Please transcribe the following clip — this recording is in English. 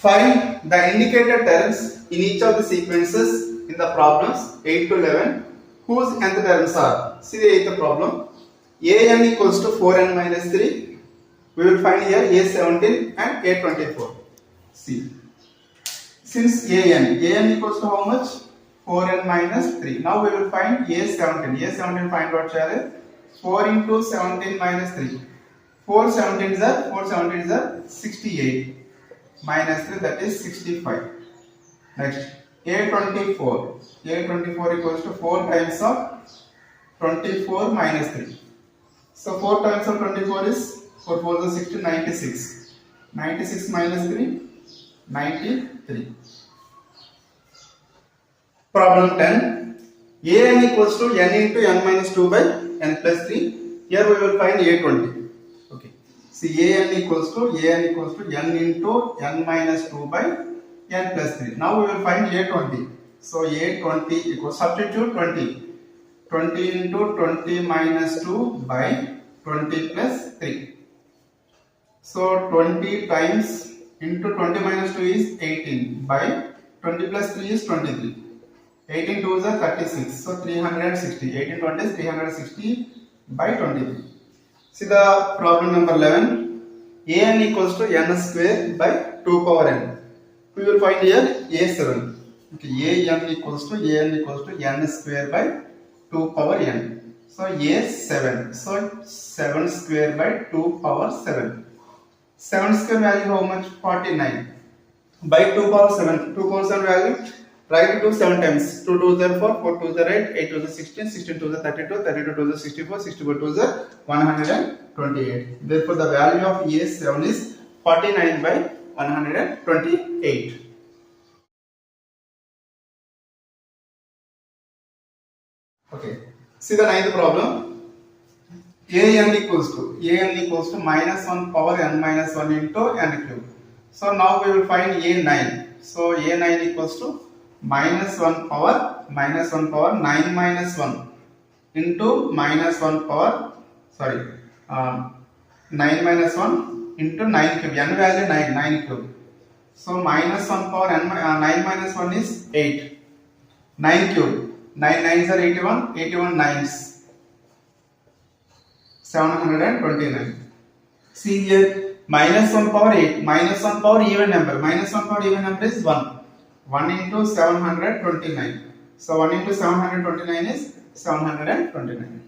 Find the indicated terms in each of the sequences in the problems 8 to 11 whose nth terms are. See the eighth problem. an equals to 4n minus 3. We will find here a17 and a24. See, since an equals to how much? 4n minus 3. Now we will find a17. a17 find what shall I? 4 into 17 minus 3. 4 17s are 68. Minus 3, that is 65. Next, a24. a24 equals to 4 times of 24 minus 3. So 4 times of 24 is 4 4 is 60, 96. 96 minus 3, 93. Problem 10. an equals to n into n minus 2 by n plus 3. Here we will find a20. Okay. See, an equals to n into n minus 2 by n plus 3. Now we will find a20. So a20 equals, substitute 20. 20 into 20 minus 2 by 20 plus 3. So 20 times into 20 minus 2 is 18 by 20 plus 3 is 23. 18 2s are 36. So 360. 18 20 is 360 by 23. See the problem number 11. an equals to n square by 2 power n. We will find here a7. Okay, an equals to n square by 2 power n. So a7. So 7 square by 2 power 7. 7 square value how much? 49. By 2 power 7. 2 power 7 value. Write it to 7 times. 2 2s are 4, 4 2s are 8, 8 2s are 16, 16 2s are 32, 32 2s are 64, 64 2s are 128. Therefore, the value of a7 is 49 by 128. Okay. See the ninth problem. an equals to minus 1 power n minus 1 into n cube. So now we will find a9. So a9 equals to minus 1 power 9 minus 1 into minus 1 power 9 minus 1 into 9 cube. N value 9 cube. So minus 1 power 9 minus 1 is 8. 9 cube. 9 9s are 81. 81 9s. 729. See here, minus 1 power 8. Minus 1 power even number. Minus 1 power even number is 1. 1 into 729. So 1 into 729 is 729.